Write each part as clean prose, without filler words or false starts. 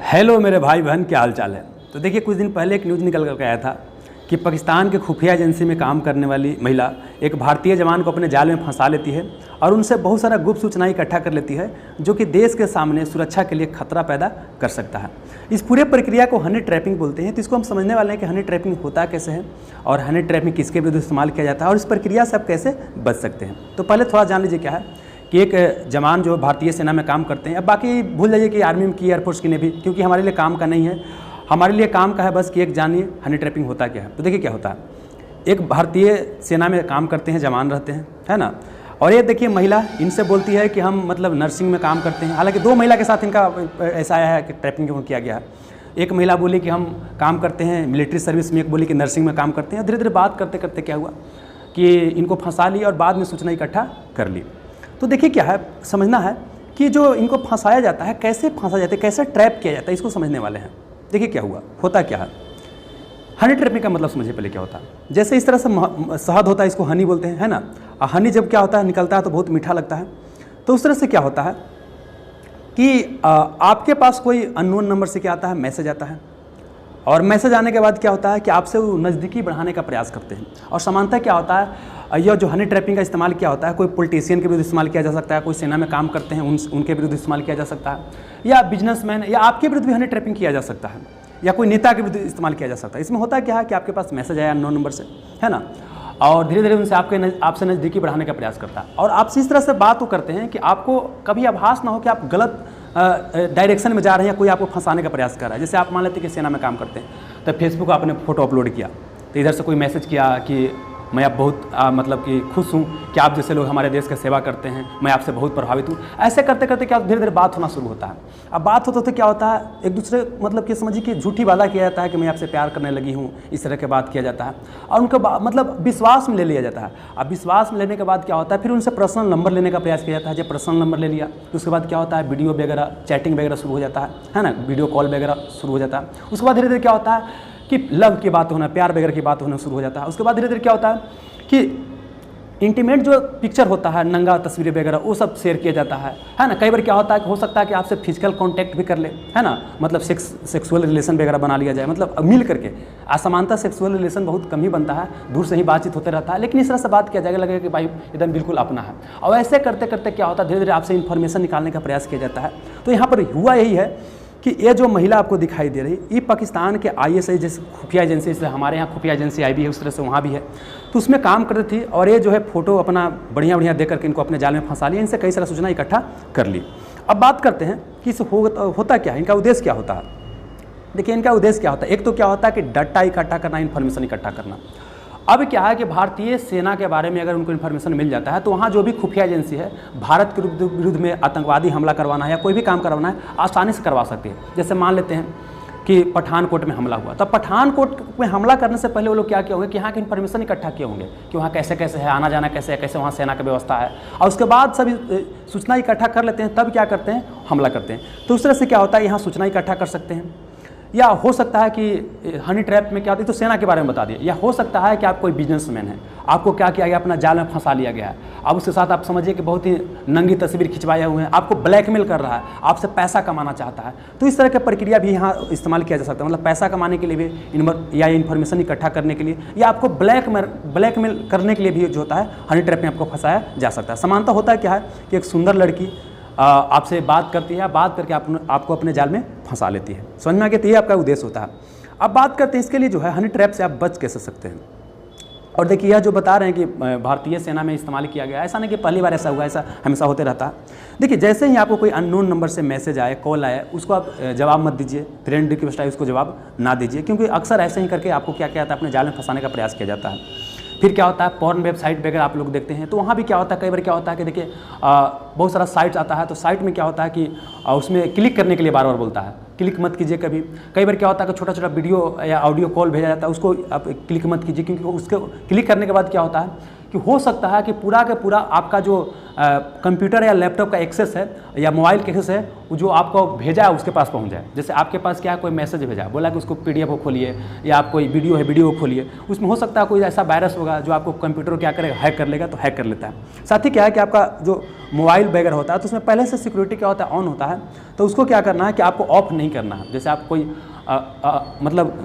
Hello मेरे भाई बहन, क्या हाल चाल है। तो देखिए, कुछ दिन पहले एक न्यूज़ निकल कर आया था कि पाकिस्तान के खुफिया एजेंसी में काम करने वाली महिला एक भारतीय जवान को अपने जाल में फंसा लेती है और उनसे बहुत सारा गुप्त सूचनाएं इकट्ठा कर लेती है, जो कि देश के सामने सुरक्षा के लिए खतरा पैदा कर सकता है। इस पूरे प्रक्रिया को हनी ट्रैपिंग बोलते हैं। तो इसको हम समझने वाले हैं कि हनी ट्रैपिंग होता कैसे है और हनी ट्रैपिंग किसके विरुद्ध इस्तेमाल किया जाता है और इस प्रक्रिया से आप कैसे बच सकते हैं। तो पहले थोड़ा जान लीजिए क्या है कि एक जवान जो भारतीय सेना में काम करते हैं, अब बाकी भूल जाइए कि आर्मी की, एयरफोर्स की, नेवी, क्योंकि हमारे लिए काम का नहीं है। हमारे लिए काम का है बस कि एक जानिए हनी ट्रैपिंग होता क्या है। तो देखिए क्या होता है, एक भारतीय सेना में काम करते हैं, जवान रहते हैं, है ना। और ये देखिए महिला इनसे बोलती है कि हम मतलब नर्सिंग में काम करते हैं। हालांकि दो महिला के साथ इनका ऐसा आया है कि ट्रैपिंग क्यों किया गया है। एक महिला बोली कि हम काम करते हैं मिलिट्री सर्विस में, एक बोली कि नर्सिंग में काम करते हैं। धीरे धीरे बात करते करते क्या हुआ कि इनको फंसा ली और बाद में सूचना इकट्ठा कर ली। तो देखिए क्या है, समझना है कि जो इनको फंसाया जाता है, कैसे फंसा जाता है, कैसे ट्रैप किया जाता है, इसको समझने वाले हैं। देखिए क्या हुआ, होता क्या है। हनी ट्रैपिंग का मतलब समझिए पहले क्या होता है। जैसे इस तरह से शहद होता है, इसको हनी बोलते हैं, है ना। और हनी जब क्या होता है, निकलता है तो बहुत मीठा लगता है। तो उस तरह से क्या होता है कि आपके पास कोई अननोन नंबर से क्या आता है, मैसेज आता है। और मैसेज आने के बाद क्या होता है कि आपसे वो नज़दीकी बढ़ाने का प्रयास करते हैं। और समानता क्या होता है, यह जो हनी ट्रैपिंग का इस्तेमाल किया होता है, कोई पॉलिटिशियन के विरुद्ध इस्तेमाल किया जा सकता है, कोई सेना में काम करते हैं उनके विरुद्ध इस्तेमाल किया जा सकता है, या बिजनेसमैन या आपके विरुद्ध भी हनी ट्रैपिंग किया जा सकता है, या कोई नेता के विरुद्ध इस्तेमाल किया जा सकता है। इसमें होता क्या है कि आपके पास मैसेज आया अननोन नंबर से, है ना, और धीरे धीरे उनसे आपसे नज़दीकी बढ़ाने का प्रयास करता है। और आपसे इस तरह से बात वो करते हैं कि आपको कभी आभास ना हो कि आप गलत डायरेक्शन में जा रहे हैं, कोई आपको फंसाने का प्रयास कर रहा है। जैसे आप मान लेते हैं कि सेना में काम करते हैं, तो फेसबुक पर आपने फ़ोटो अपलोड किया, तो इधर से कोई मैसेज किया कि मैं आप बहुत मतलब कि खुश हूँ कि आप जैसे लोग हमारे देश की सेवा करते हैं, मैं आपसे बहुत प्रभावित हूँ। ऐसे करते करते क्या धीरे धीरे बात होना शुरू होता है। अब बात होते क्या होता है, एक दूसरे मतलब कि समझिए कि झूठी वादा किया जाता है कि मैं आपसे प्यार करने लगी हूँ, इस तरह की बात किया जाता है और उनका मतलब विश्वास में ले लिया जाता है। अब विश्वास में लेने के बाद क्या होता है, फिर उनसे पर्सनल नंबर लेने का प्रयास किया जाता है। जब पर्सनल नंबर ले लिया तो उसके बाद क्या होता है, वीडियो वगैरह चैटिंग वगैरह शुरू हो जाता है ना, वीडियो कॉल वगैरह शुरू हो जाता है। उसके बाद धीरे धीरे क्या होता है कि लव की बात होना, प्यार वगैरह की बात होना शुरू हो जाता है। उसके बाद धीरे धीरे क्या होता है कि इंटीमेट जो पिक्चर होता है, नंगा तस्वीरें वगैरह, वो सब शेयर किया जाता है ना। कई बार क्या होता है कि हो सकता है कि आपसे फिजिकल कांटेक्ट भी कर ले, है ना, मतलब सेक्सुअल रिलेशन वगैरह बना लिया जाए, मतलब मिल करके। असमानता सेक्सुअल रिलेशन बहुत कम ही बनता है, दूर से ही बातचीत होते रहता है, लेकिन इस तरह से बात किया जाएगा, लगेगा कि भाई एकदम बिल्कुल अपना है। और ऐसे करते करते क्या होता है, धीरे धीरे आपसे इन्फॉर्मेशन निकालने का प्रयास किया जाता है। तो यहाँ पर हुआ यही है कि ये जो महिला आपको दिखाई दे रही, ये पाकिस्तान के ISI जैसे खुफिया एजेंसी, जैसे हमारे यहाँ खुफिया एजेंसी आई भी है, उस तरह से वहाँ भी है, तो उसमें काम करती थी। और ये जो है फ़ोटो अपना बढ़िया बढ़िया दे करके इनको अपने जाल में फंसा लिया, इनसे कई सारा सूचना इकट्ठा कर ली। अब बात करते हैं कि इस होता क्या है, इनका उद्देश्य क्या होता है। देखिए इनका उद्देश्य क्या होता है, एक तो क्या होता है कि डाटा इकट्ठा करना, इन्फॉर्मेशन इकट्ठा करना। अब क्या है कि भारतीय सेना के बारे में अगर उनको इन्फॉर्मेशन मिल जाता है, तो वहाँ जो भी खुफिया एजेंसी है, भारत के विरुद्ध में आतंकवादी हमला करवाना है या कोई भी काम करवाना है, आसानी से करवा सकती है। जैसे मान लेते हैं कि पठानकोट में हमला हुआ, तब पठानकोट में हमला करने से पहले वो लोग क्या किए होंगे कि यहाँ की इन्फॉर्मेशन इकट्ठा किए होंगे कि वहाँ कैसे कैसे है, आना जाना कैसे है, कैसे वहाँ सेना की व्यवस्था है, और उसके बाद सभी सूचना इकट्ठा कर लेते हैं, तब क्या करते हैं, हमला करते हैं। तो उस तरह से क्या होता है, यहाँ सूचना इकट्ठा कर सकते हैं। या हो सकता है कि हनी ट्रैप में क्या होती है, तो सेना के बारे में बता दिया। या हो सकता है कि आप कोई बिजनेसमैन है, आपको क्या किया गया, अपना जाल में फंसा लिया गया है। अब उसके साथ आप समझिए कि बहुत ही नंगी तस्वीर खिंचवाए हुए हैं, आपको ब्लैकमेल कर रहा है, आपसे पैसा कमाना चाहता है। तो इस तरह की प्रक्रिया भी यहाँ इस्तेमाल किया जा सकता है, मतलब पैसा कमाने के लिए भी या इन्फॉर्मेशन इकट्ठा करने के लिए, या आपको ब्लैकमेल करने के लिए भी जो होता है, हनी ट्रैप में आपको फंसाया जा सकता है। समानता होता क्या है कि एक सुंदर लड़की आपसे बात करती है, बात करके आपको अपने जाल में फंसा लेती है। समझ में आ गया, तो ये आपका उद्देश्य होता है। अब बात करते हैं इसके लिए जो है हनी ट्रैप से आप बच कैसे सकते हैं। और देखिए यह जो बता रहे हैं कि भारतीय सेना में इस्तेमाल किया गया, ऐसा नहीं कि पहली बार ऐसा हुआ, ऐसा हमेशा होते रहता है। देखिए जैसे ही आपको कोई अननोन नंबर से मैसेज आए, कॉल आए, उसको आप जवाब मत दीजिए, फ्रेंड रिक्वेस्ट आए उसको जवाब ना दीजिए, क्योंकि अक्सर ऐसे ही करके आपको क्या किया जाता है, अपने जाल में फंसाने का प्रयास किया जाता है। फिर क्या होता है, पॉर्न वेबसाइट वगैरह आप लोग देखते हैं, तो वहाँ भी क्या होता है, कई बार क्या होता है कि देखिए बहुत सारा साइट्स आता है, तो साइट में क्या होता है कि उसमें क्लिक करने के लिए बार बार बोलता है, क्लिक मत कीजिए कभी। कई बार क्या होता है कि छोटा छोटा वीडियो या ऑडियो कॉल भेजा जाता है, उसको आप क्लिक मत कीजिए, क्योंकि उसको क्लिक करने के बाद क्या होता है कि हो सकता है कि पूरा का पूरा आपका जो कंप्यूटर या लैपटॉप का एक्सेस है या मोबाइल का एक्सेस है वो जो आपको भेजा है उसके पास पहुंच जाए। जैसे आपके पास क्या है, कोई मैसेज भेजा, बोला कि उसको PDF को खोलिए, या आप कोई वीडियो है वीडियो को खोलिए, उसमें हो सकता है कोई ऐसा वायरस होगा जो आपको कंप्यूटर को क्या करेगा, हैक कर लेगा, तो हैक कर लेता है। साथ ही क्या है कि आपका जो मोबाइल वगैरह होता है तो उसमें पहले से सिक्योरिटी क्या होता है, ऑन होता है, तो उसको क्या करना है कि आपको ऑफ नहीं करना है। जैसे आप कोई मतलब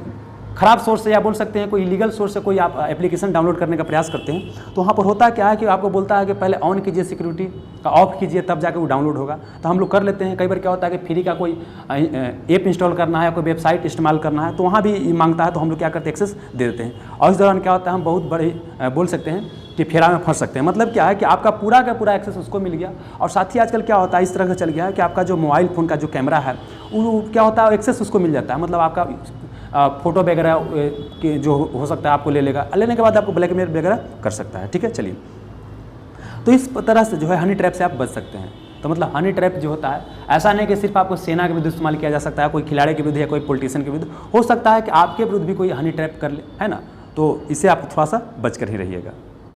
ख़राब सोर्स से या बोल सकते हैं कोई इलीगल सोर्स से कोई आप एप्लीकेशन डाउनलोड करने का प्रयास करते हैं तो वहाँ पर होता क्या है कि आपको बोलता है कि पहले ऑन कीजिए सिक्योरिटी का, ऑफ कीजिए, तब जाकर वो डाउनलोड होगा। तो हम लोग कर लेते हैं। कई बार क्या होता है कि फ्री का कोई ऐप इंस्टॉल करना है, कोई वेबसाइट इस्तेमाल करना है तो वहाँ भी मांगता है, तो हम लोग क्या करते हैं, एक्सेस दे देते हैं। और इस दौरान क्या होता है, हम बहुत बड़े बोल सकते हैं कि फेरा में फंस सकते हैं। मतलब क्या है कि आपका पूरा का पूरा एक्सेस उसको मिल गया। और साथ ही आजकल क्या होता है, इस तरह से चल गया है कि आपका जो मोबाइल फ़ोन का जो कैमरा है वो क्या होता है, एक्सेस उसको मिल जाता है। मतलब आपका फ़ोटो वगैरह के जो हो सकता है आपको ले लेगा, लेने के बाद आपको ब्लैकमेल वगैरह कर सकता है। ठीक है, चलिए, तो इस तरह से जो है हनी ट्रैप से आप बच सकते हैं। तो मतलब हनी ट्रैप जो होता है ऐसा नहीं कि सिर्फ आपको सेना के विरुद्ध इस्तेमाल किया जा सकता है, कोई खिलाड़ी के विरुद्ध या कोई पॉलिटिशियन के विरुद्ध, हो सकता है कि आपके विरुद्ध भी कोई हनी ट्रैप कर ले, है ना। तो इससे आप थोड़ा सा बच कर ही रहिएगा।